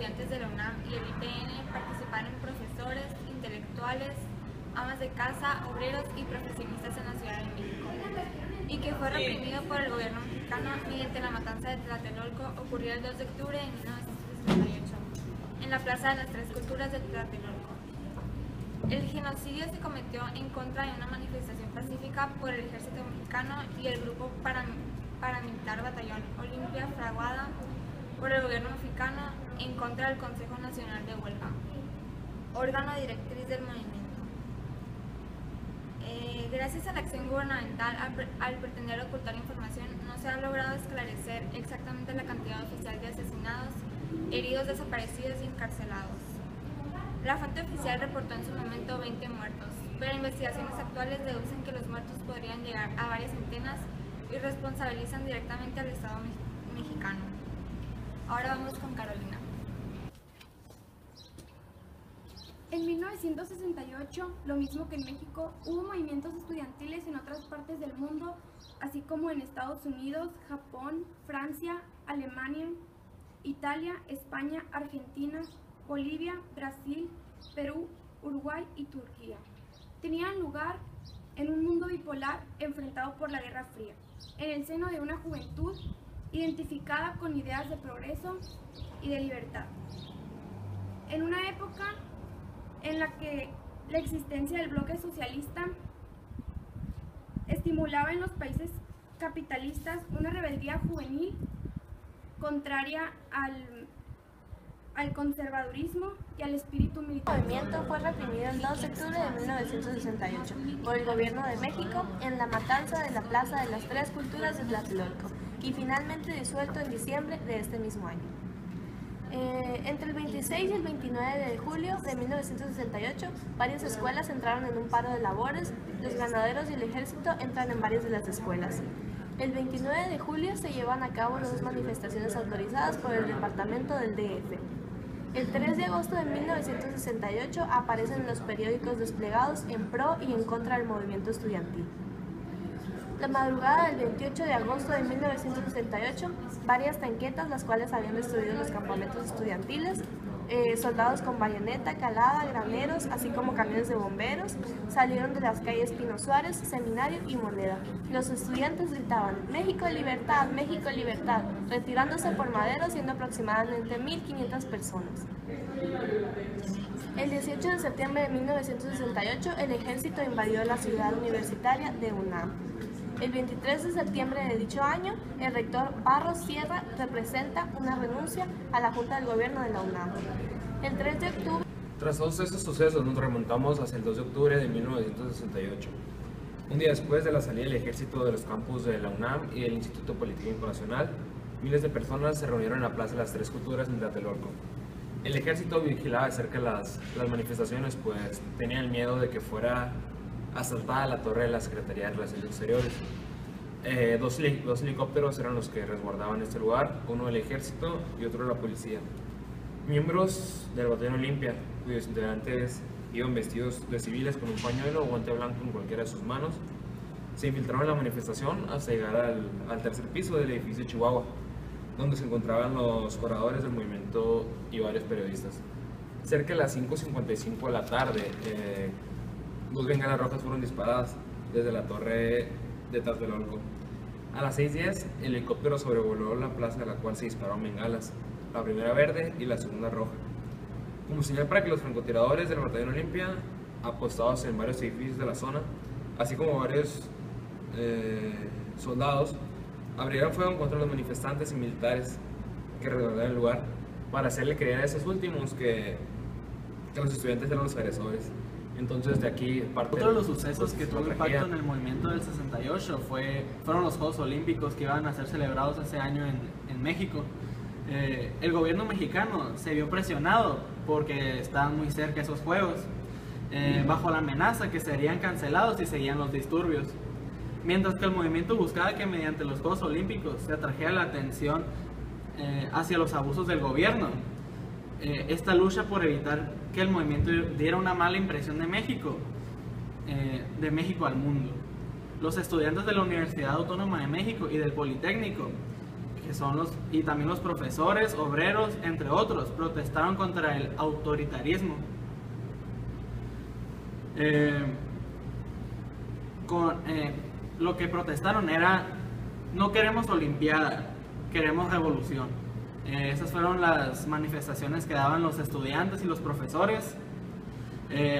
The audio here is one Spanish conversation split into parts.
estudiantes de la UNAM y el IPN participaron profesores, intelectuales, amas de casa, obreros y profesionistas en la Ciudad de México, y que fue reprimido por el gobierno mexicano mediante la matanza de Tlatelolco, ocurrió el 2 de octubre de 1968, en la Plaza de las Tres Culturas de Tlatelolco. El genocidio se cometió en contra de una manifestación pacífica por el ejército mexicano y el grupo paramilitar Batallón Olimpia, fraguada por el gobierno mexicano en contra del Consejo Nacional de Huelga, órgano directriz del movimiento. Gracias a la acción gubernamental, al pretender ocultar información, no se ha logrado esclarecer exactamente la cantidad oficial de asesinados, heridos, desaparecidos y encarcelados. La fuente oficial reportó en su momento 20 muertos, pero investigaciones actuales deducen que los muertos podrían llegar a varias centenas y responsabilizan directamente al Estado mexicano. Ahora vamos con Carolina. En 1968, lo mismo que en México, hubo movimientos estudiantiles en otras partes del mundo, así como en Estados Unidos, Japón, Francia, Alemania, Italia, España, Argentina, Bolivia, Brasil, Perú, Uruguay y Turquía. Tenían lugar en un mundo bipolar enfrentado por la Guerra Fría, en el seno de una juventud identificada con ideas de progreso y de libertad. En una época en la que la existencia del bloque socialista estimulaba en los países capitalistas una rebeldía juvenil contraria al conservadurismo y al espíritu militar. El movimiento fue reprimido el 2 de octubre de 1968 por el gobierno de México en la matanza de la Plaza de las Tres Culturas de Tlatelolco y finalmente disuelto en diciembre de este mismo año. Entre el 26 y el 29 de julio de 1968, varias escuelas entraron en un paro de labores, los ganaderos y el ejército entran en varias de las escuelas. El 29 de julio se llevan a cabo dos manifestaciones autorizadas por el departamento del DF. El 3 de agosto de 1968 aparecen los periódicos desplegados en pro y en contra del movimiento estudiantil. La madrugada del 28 de agosto de 1968, varias tanquetas, las cuales habían destruido los campamentos estudiantiles, soldados con bayoneta, calada, graneros, así como camiones de bomberos, salieron de las calles Pino Suárez, Seminario y Moneda. Los estudiantes gritaban «México libertad, México libertad», retirándose por Madero, siendo aproximadamente 1.500 personas. El 18 de septiembre de 1968, el ejército invadió la ciudad universitaria de UNAM. El 23 de septiembre de dicho año, el rector Barros Sierra representa una renuncia a la Junta del Gobierno de la UNAM. El 3 de octubre... Tras todos estos sucesos, nos remontamos hacia el 2 de octubre de 1968. Un día después de la salida del ejército de los campus de la UNAM y del Instituto Politécnico Nacional, miles de personas se reunieron en la Plaza de las Tres Culturas en Tlatelolco. El ejército vigilaba de cerca las manifestaciones, pues tenían el miedo de que fuera asaltada la torre de la Secretaría de Relaciones Exteriores. Dos helicópteros eran los que resguardaban este lugar, uno del ejército y otro de la policía. Miembros del Batallón Olimpia, cuyos integrantes iban vestidos de civiles con un pañuelo o guante blanco en cualquiera de sus manos, se infiltraron en la manifestación hasta llegar al tercer piso del edificio Chihuahua, donde se encontraban los oradores del movimiento y varios periodistas. Cerca de las 5:55 de la tarde, dos bengalas rojas fueron disparadas desde la torre de Tlatelolco. A las 6:10, el helicóptero sobrevoló la plaza de la cual se dispararon bengalas, la primera verde y la segunda roja, como señal para que los francotiradores del Batallón Olimpia, apostados en varios edificios de la zona, así como varios soldados, abrieron fuego contra los manifestantes y militares que resguardaban el lugar, para hacerle creer a esos últimos que los estudiantes eran los agresores. Entonces de aquí parte otro de los sucesos que tuvo impacto en el movimiento del 68 fueron los Juegos Olímpicos que iban a ser celebrados ese año en México. El gobierno mexicano se vio presionado porque estaban muy cerca esos Juegos, bajo la amenaza que serían cancelados si seguían los disturbios. Mientras que el movimiento buscaba que mediante los Juegos Olímpicos se atrajera la atención hacia los abusos del gobierno. Esta lucha por evitar que el movimiento diera una mala impresión de México al mundo. Los estudiantes de la Universidad Autónoma de México y del Politécnico, y también los profesores, obreros, entre otros, protestaron contra el autoritarismo. Lo que protestaron era: no queremos olimpiada, queremos revolución. Esas fueron las manifestaciones que daban los estudiantes y los profesores.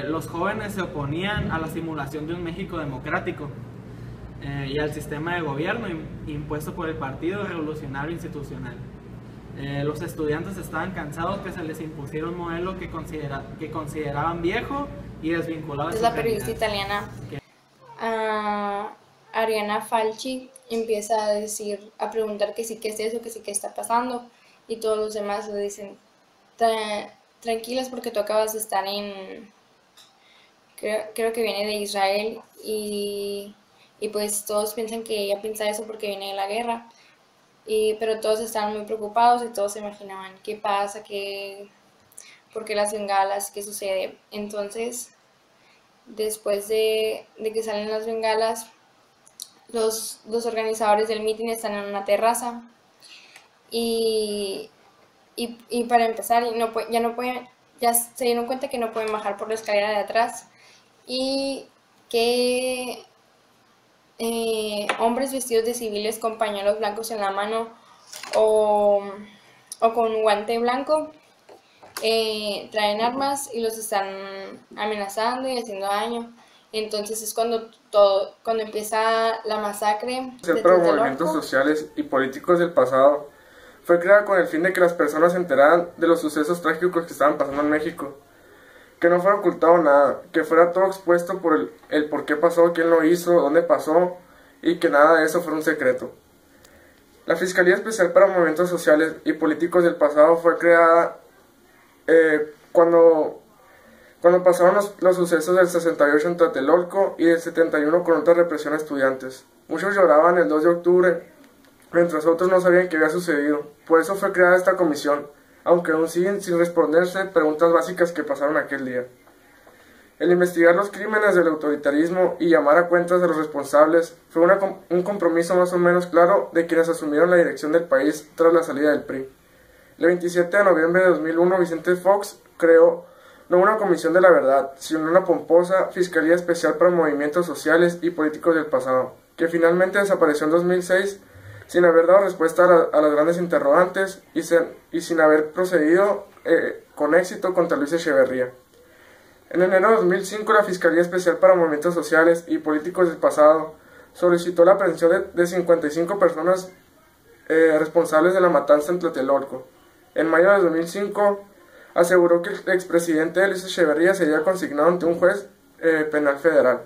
Los jóvenes se oponían a la simulación de un México democrático y al sistema de gobierno impuesto por el Partido Revolucionario Institucional. Los estudiantes estaban cansados que se les impusiera un modelo que consideraban viejo y desvinculado de Es su la periodista realidad. italiana Arianna Falchi empieza a preguntar que sí, qué es eso, que sí, qué está pasando, y todos los demás le dicen: tranquilas, porque tú acabas de estar creo que viene de Israel, y pues todos piensan que ella piensa eso porque viene de la guerra, pero todos estaban muy preocupados y todos se imaginaban qué pasa, por qué las bengalas, qué sucede. Entonces, después de que salen las bengalas, los organizadores del mitin están en una terraza y para empezar ya se dieron cuenta que no pueden bajar por la escalera de atrás, y que hombres vestidos de civiles con pañuelos blancos en la mano o con un guante blanco traen armas y los están amenazando y haciendo daño. Entonces es cuando empieza la masacre de Para Tlatelolco. movimientos sociales y políticos del pasado fue creada con el fin de que las personas se enteraran de los sucesos trágicos que estaban pasando en México, que no fuera ocultado nada, que fuera todo expuesto por el por qué pasó, quién lo hizo, dónde pasó, y que nada de eso fuera un secreto. La Fiscalía Especial para Movimientos Sociales y Políticos del Pasado fue creada cuando pasaron los sucesos del 68 en Tlatelolco y del 71 con otra represión a estudiantes. Muchos lloraban el 2 de octubre, mientras otros no sabían qué había sucedido. Por eso fue creada esta comisión, aunque aún siguen sin responderse preguntas básicas que pasaron aquel día. El investigar los crímenes del autoritarismo y llamar a cuentas a los responsables fue un compromiso más o menos claro de quienes asumieron la dirección del país tras la salida del PRI. El 27 de noviembre de 2001, Vicente Fox creó no una comisión de la verdad, sino una pomposa Fiscalía Especial para Movimientos Sociales y Políticos del Pasado, que finalmente desapareció en 2006 sin haber dado respuesta a las grandes interrogantes y sin haber procedido con éxito contra Luis Echeverría. En enero de 2005, la Fiscalía Especial para Movimientos Sociales y Políticos del Pasado solicitó la aprehensión de 55 personas responsables de la matanza en Tlatelolco. En mayo de 2005, aseguró que el expresidente Luis Echeverría sería consignado ante un juez penal federal.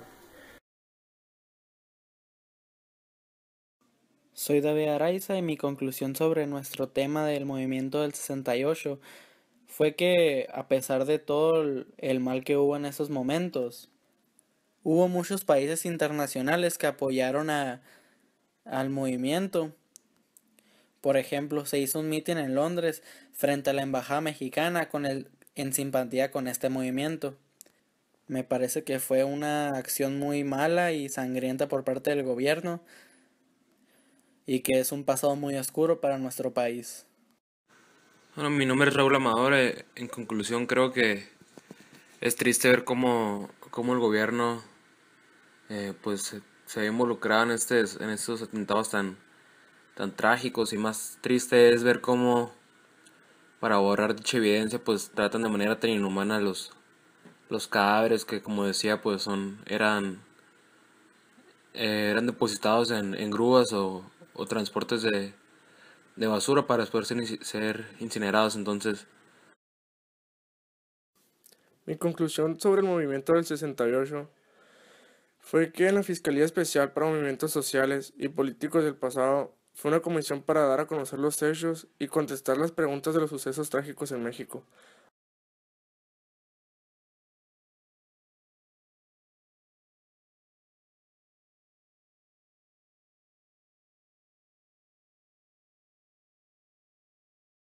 Soy David Araiza y mi conclusión sobre nuestro tema del movimiento del 68 fue que, a pesar de todo el mal que hubo en esos momentos, hubo muchos países internacionales que apoyaron al movimiento. Por ejemplo, se hizo un mitin en Londres frente a la embajada mexicana en simpatía con este movimiento. Me parece que fue una acción muy mala y sangrienta por parte del gobierno, y que es un pasado muy oscuro para nuestro país. Bueno, mi nombre es Raúl Amador. En conclusión, creo que es triste ver cómo el gobierno pues se ve involucrado en estos atentados tan trágicos, y más triste es ver cómo, para borrar dicha evidencia, pues tratan de manera tan inhumana los cadáveres que, como decía, pues eran depositados en grúas o transportes de basura para después ser incinerados. Entonces, Mi conclusión sobre el movimiento del 68 fue que en la Fiscalía Especial para Movimientos Sociales y Políticos del Pasado fue una comisión para dar a conocer los hechos y contestar las preguntas de los sucesos trágicos en México,